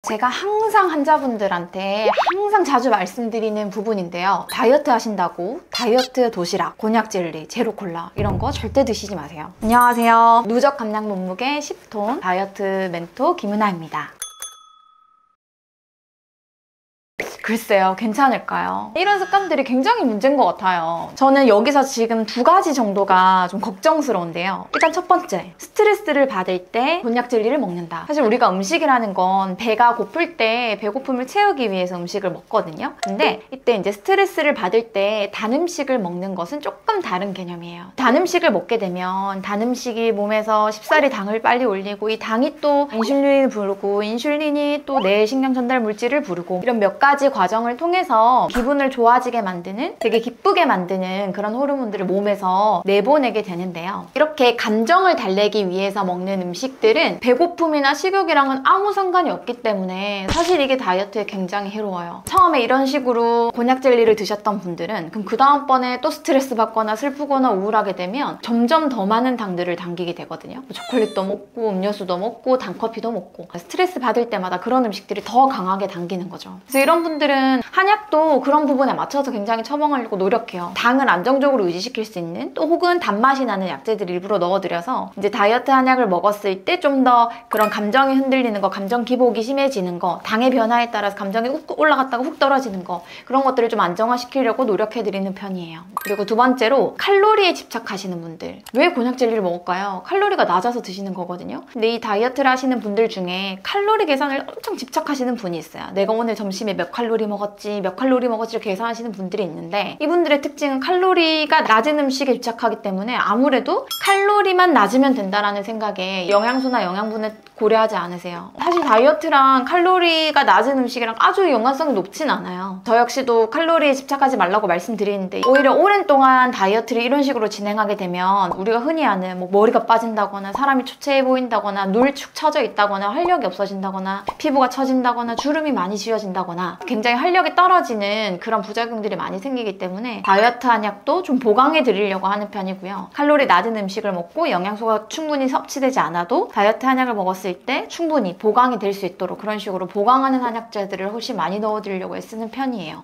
제가 항상 환자분들한테 항상 자주 말씀드리는 부분인데요. 다이어트 하신다고 다이어트 도시락, 곤약 젤리, 제로 콜라 이런 거 절대 드시지 마세요. 안녕하세요. 누적 감량 몸무게 10톤 다이어트 멘토 김은하입니다. 글쎄요, 괜찮을까요? 이런 습관들이 굉장히 문제인 것 같아요. 저는 여기서 지금 2가지 정도가 좀 걱정스러운데요. 일단 첫 번째, 스트레스를 받을 때 곤약 젤리를 먹는다. 사실 우리가 음식이라는 건 배가 고플 때 배고픔을 채우기 위해서 음식을 먹거든요. 근데 이때 이제 스트레스를 받을 때 단 음식을 먹는 것은 조금 다른 개념이에요. 단 음식을 먹게 되면 단 음식이 몸에서 쉽사리 당을 빨리 올리고 이 당이 또 인슐린을 부르고 인슐린이 또 뇌 신경 전달 물질을 부르고 이런 몇 가지 과정을 통해서 기분을 좋아지게 만드는, 되게 기쁘게 만드는 그런 호르몬들을 몸에서 내보내게 되는데요. 이렇게 감정을 달래기 위해서 먹는 음식들은 배고픔이나 식욕이랑은 아무 상관이 없기 때문에 사실 이게 다이어트에 굉장히 해로워요. 처음에 이런 식으로 곤약 젤리를 드셨던 분들은 그럼 그 다음번에 또 스트레스 받거나 슬프거나 우울하게 되면 점점 더 많은 당들을 당기게 되거든요. 초콜릿도 먹고 음료수도 먹고 단커피도 먹고 스트레스 받을 때마다 그런 음식들이 더 강하게 당기는 거죠. 그래서 이런 분들은 한약도 그런 부분에 맞춰서 굉장히 처방하려고 노력해요. 당을 안정적으로 유지시킬 수 있는, 또 혹은 단맛이 나는 약재들을 일부러 넣어드려서 이제 다이어트 한약을 먹었을 때 좀 더 그런 감정이 흔들리는 거, 감정 기복이 심해지는 거, 당의 변화에 따라서 감정이 훅 올라갔다가 훅 떨어지는 거, 그런 것들을 좀 안정화시키려고 노력해드리는 편이에요. 그리고 두 번째로 칼로리에 집착하시는 분들. 왜 곤약 젤리를 먹을까요? 칼로리가 낮아서 드시는 거거든요. 근데 이 다이어트를 하시는 분들 중에 칼로리 계산을 엄청 집착하시는 분이 있어요. 내가 오늘 점심에 몇 칼로리 먹었지, 몇 칼로리 먹었지를 계산하시는 분들이 있는데, 이분들의 특징은 칼로리가 낮은 음식에 집착하기 때문에 아무래도 칼로리만 낮으면 된다라는 생각에 영양소나 영양분을 고려하지 않으세요. 사실 다이어트랑 칼로리가 낮은 음식이랑 아주 연관성이 높진 않아요. 저 역시도 칼로리에 집착하지 말라고 말씀드리는데, 오히려 오랜 동안 다이어트를 이런 식으로 진행하게 되면 우리가 흔히 아는 뭐 머리가 빠진다거나 사람이 초췌해 보인다거나 눈이 축 처져 있다거나 활력이 없어진다거나 피부가 처진다거나 주름이 많이 지어진다거나 굉장히 활력이 떨어지는 그런 부작용들이 많이 생기기 때문에 다이어트 한약도 좀 보강해 드리려고 하는 편이고요. 칼로리 낮은 음식을 먹고 영양소가 충분히 섭취되지 않아도 다이어트 한약을 먹었을 때 충분히 보강이 될 수 있도록 그런 식으로 보강하는 한약재들을 훨씬 많이 넣어드리려고 애쓰는 편이에요.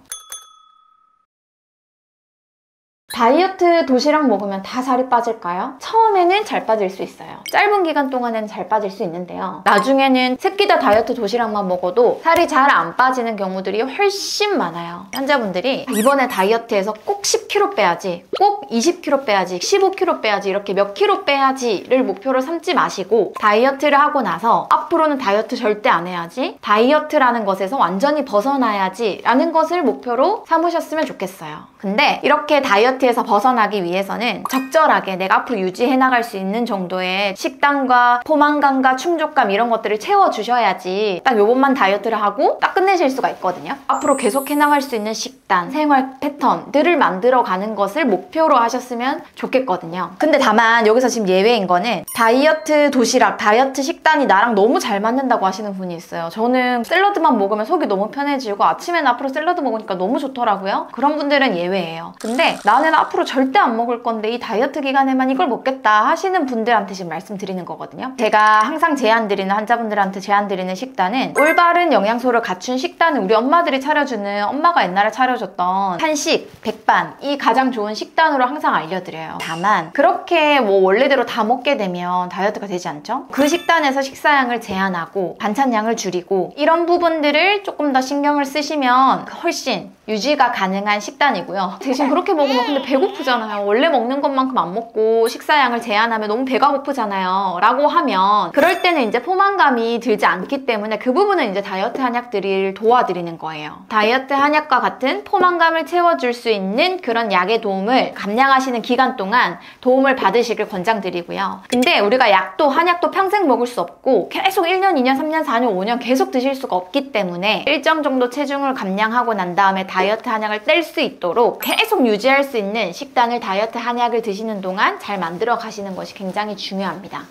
다이어트 도시락 먹으면 다 살이 빠질까요? 처음에는 잘 빠질 수 있어요. 짧은 기간 동안에는 잘 빠질 수 있는데요. 나중에는 3끼 다 다이어트 도시락만 먹어도 살이 잘 안 빠지는 경우들이 훨씬 많아요. 환자분들이 이번에 다이어트해서 꼭 10kg 빼야지, 꼭 20kg 빼야지, 15kg 빼야지, 이렇게 몇 킬로 빼야지를 목표로 삼지 마시고 다이어트를 하고 나서 앞으로는 다이어트 절대 안 해야지, 다이어트라는 것에서 완전히 벗어나야지 라는 것을 목표로 삼으셨으면 좋겠어요. 근데 이렇게 다이어트에서 벗어나기 위해서는 적절하게 내가 앞으로 유지해 나갈 수 있는 정도의 식단과 포만감과 충족감 이런 것들을 채워주셔야지 딱 요번만 다이어트를 하고 딱 끝내실 수가 있거든요. 앞으로 계속 해나갈 수 있는 식단, 생활 패턴들을 만들어가는 것을 목표로 하셨으면 좋겠거든요. 근데 다만 여기서 지금 예외인 거는 다이어트 도시락, 다이어트 식단이 나랑 너무 잘 맞는다고 하시는 분이 있어요. 저는 샐러드만 먹으면 속이 너무 편해지고 아침에는 앞으로 샐러드 먹으니까 너무 좋더라고요. 그런 분들은 예외예요. 근데 나는 앞으로 절대 안 먹을 건데 이 다이어트 기간에만 이걸 먹겠다 하시는 분들한테 지금 말씀드리는 거거든요. 제가 항상 제안드리는, 환자분들한테 제안드리는 식단은 올바른 영양소를 갖춘 식단은 우리 엄마들이 차려주는, 엄마가 옛날에 차려줬던 한식, 백반이 가장 좋은 식단으로 항상 알려드려요. 다만 그렇게 뭐 원래대로 다 먹게 되면 다이어트가 되지 않죠? 그 식단에서 식사량을 제한하고 반찬량을 줄이고 이런 부분들을 조금 더 신경을 쓰시면 훨씬 유지가 가능한 식단이고요. 대신 그렇게 먹으면 근데 배고프잖아요. 원래 먹는 것만큼 안 먹고 식사량을 제한하면 너무 배가 고프잖아요 라고 하면, 그럴 때는 이제 포만감이 들지 않기 때문에 그 부분은 이제 다이어트 한약들을 도와드리는 거예요. 다이어트 한약과 같은 포만감을 채워줄 수 있는 그런 약의 도움을 감량하시는 기간 동안 도움을 받으시길 권장드리고요. 근데 우리가 약도 한약도 평생 먹을 수 없고 계속 1년, 2년, 3년, 4년, 5년 계속 드실 수가 없기 때문에 일정 정도 체중을 감량하고 난 다음에 다이어트 한약을 뗄 수 있도록 계속 유지할 수 있는 식단을 다이어트 한약을 드시는 동안 잘 만들어 가시는 것이 굉장히 중요합니다.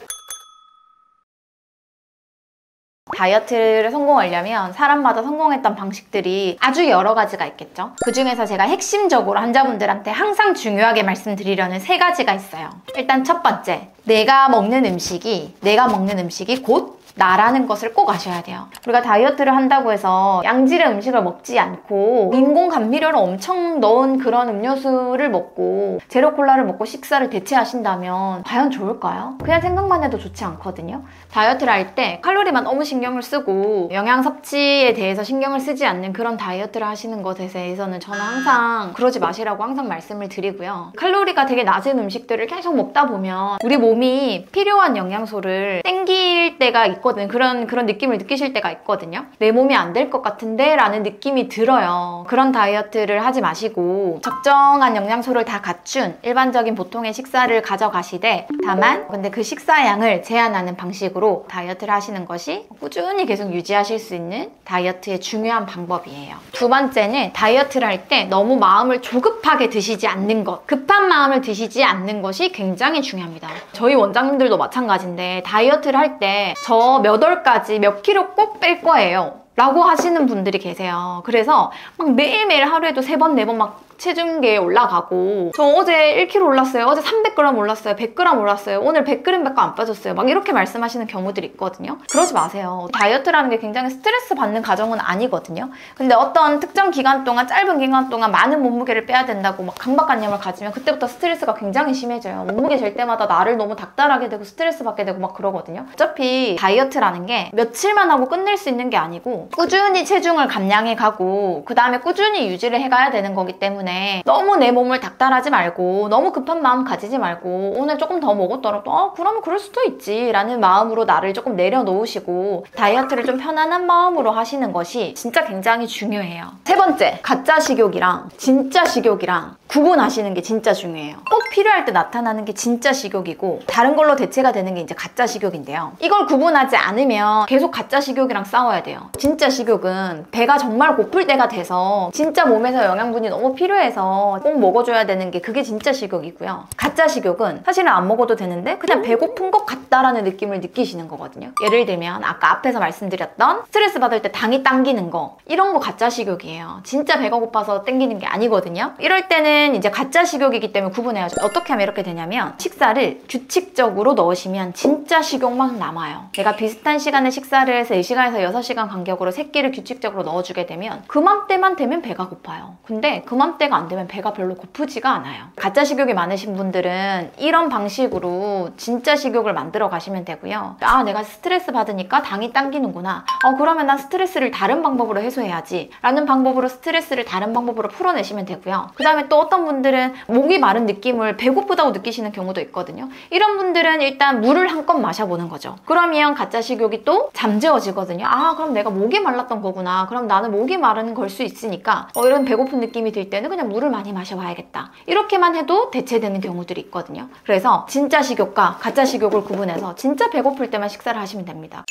다이어트를 성공하려면 사람마다 성공했던 방식들이 아주 여러 가지가 있겠죠. 그 중에서 제가 핵심적으로 환자분들한테 항상 중요하게 말씀드리려는 3가지가 있어요. 일단 첫 번째, 내가 먹는 음식이 곧 나라는 것을 꼭 아셔야 돼요. 우리가 다이어트를 한다고 해서 양질의 음식을 먹지 않고 인공 감미료를 엄청 넣은 그런 음료수를 먹고 제로 콜라를 먹고 식사를 대체하신다면 과연 좋을까요? 그냥 생각만 해도 좋지 않거든요. 다이어트를 할 때 칼로리만 너무 신경을 쓰고 영양 섭취에 대해서 신경을 쓰지 않는 그런 다이어트를 하시는 것에 대해서는 저는 항상 그러지 마시라고 항상 말씀을 드리고요. 칼로리가 되게 낮은 음식들을 계속 먹다 보면 우리 몸이 필요한 영양소를 땡길 때가 있거든요. 그런 느낌을 느끼실 때가 있거든요. 내 몸이 안 될 것 같은데 라는 느낌이 들어요. 그런 다이어트를 하지 마시고 적정한 영양소를 다 갖춘 일반적인 보통의 식사를 가져가시되 다만 근데 그 식사량을 제한하는 방식으로 다이어트를 하시는 것이 꾸준히 계속 유지하실 수 있는 다이어트의 중요한 방법이에요. 두 번째는 다이어트를 할 때 너무 마음을 조급하게 드시지 않는 것, 급한 마음을 드시지 않는 것이 굉장히 중요합니다. 저희 원장님들도 마찬가지인데 다이어트를 할 때 저 몇 월까지 몇 킬로 꼭 뺄 거예요 라고 하시는 분들이 계세요. 그래서 막 매일매일 하루에도 3번, 4번 막 체중계에 올라가고 저 어제 1kg 올랐어요. 어제 300g 올랐어요. 100g 올랐어요. 오늘 100g밖에 안 빠졌어요. 막 이렇게 말씀하시는 경우들이 있거든요. 그러지 마세요. 다이어트라는 게 굉장히 스트레스 받는 과정은 아니거든요. 근데 어떤 특정 기간 동안 짧은 기간 동안 많은 몸무게를 빼야 된다고 막 강박관념을 가지면 그때부터 스트레스가 굉장히 심해져요. 몸무게 잴 때마다 나를 너무 닥달하게 되고 스트레스 받게 되고 막 그러거든요. 어차피 다이어트라는 게 며칠만 하고 끝낼 수 있는 게 아니고 꾸준히 체중을 감량해 가고 그 다음에 꾸준히 유지를 해가야 되는 거기 때문에 너무 내 몸을 닥달하지 말고 너무 급한 마음 가지지 말고 오늘 조금 더 먹었더라도 그러면 그럴 수도 있지 라는 마음으로 나를 조금 내려놓으시고 다이어트를 좀 편안한 마음으로 하시는 것이 진짜 굉장히 중요해요. 세 번째, 가짜 식욕이랑 진짜 식욕이랑 구분하시는 게 진짜 중요해요. 꼭 필요할 때 나타나는 게 진짜 식욕이고 다른 걸로 대체가 되는 게 이제 가짜 식욕인데요. 이걸 구분하지 않으면 계속 가짜 식욕이랑 싸워야 돼요. 진짜 식욕은 배가 정말 고플 때가 돼서 진짜 몸에서 영양분이 너무 필요해서 꼭 먹어줘야 되는 게 그게 진짜 식욕이고요. 가짜 식욕은 사실은 안 먹어도 되는데 그냥 배고픈 것 같다라는 느낌을 느끼시는 거거든요. 예를 들면 아까 앞에서 말씀드렸던 스트레스 받을 때 당이 당기는 거 이런 거 가짜 식욕이에요. 진짜 배가 고파서 당기는 게 아니거든요. 이럴 때는 이제 가짜 식욕이기 때문에 구분해야죠. 어떻게 하면 이렇게 되냐면 식사를 규칙적으로 넣으시면 진짜 식욕만 남아요. 내가 비슷한 시간에 식사를 해서 4시간에서 6시간 간격으로 3끼를 규칙적으로 넣어주게 되면 그맘때만 되면 배가 고파요. 근데 그맘때가 안 되면 배가 별로 고프지가 않아요. 가짜 식욕이 많으신 분들은 이런 방식으로 진짜 식욕을 만들어 가시면 되고요. 내가 스트레스 받으니까 당이 당기는구나. 그러면 난 스트레스를 다른 방법으로 해소해야지 라는 방법으로 스트레스를 다른 방법으로 풀어내시면 되고요. 그 다음에 또 어떤 분들은 목이 마른 느낌을 배고프다고 느끼시는 경우도 있거든요. 이런 분들은 일단 물을 한껏 마셔보는 거죠. 그러면 가짜 식욕이 또 잠재워지거든요. 그럼 내가 목이 말랐던 거구나. 그럼 나는 목이 마른 걸 수 있으니까 이런 배고픈 느낌이 들 때는 그냥 물을 많이 마셔봐야겠다. 이렇게만 해도 대체되는 경우들이 있거든요. 그래서 진짜 식욕과 가짜 식욕을 구분해서 진짜 배고플 때만 식사를 하시면 됩니다.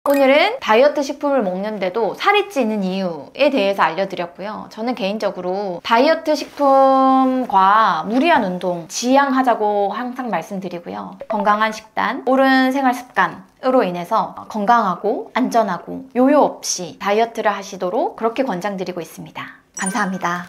오늘은 다이어트 식품을 먹는데도 살이 찌는 이유에 대해서 알려드렸고요. 저는 개인적으로 다이어트 식품과 무리한 운동 지양하자고 항상 말씀드리고요. 건강한 식단, 옳은 생활 습관으로 인해서 건강하고 안전하고 요요 없이 다이어트를 하시도록 그렇게 권장드리고 있습니다. 감사합니다.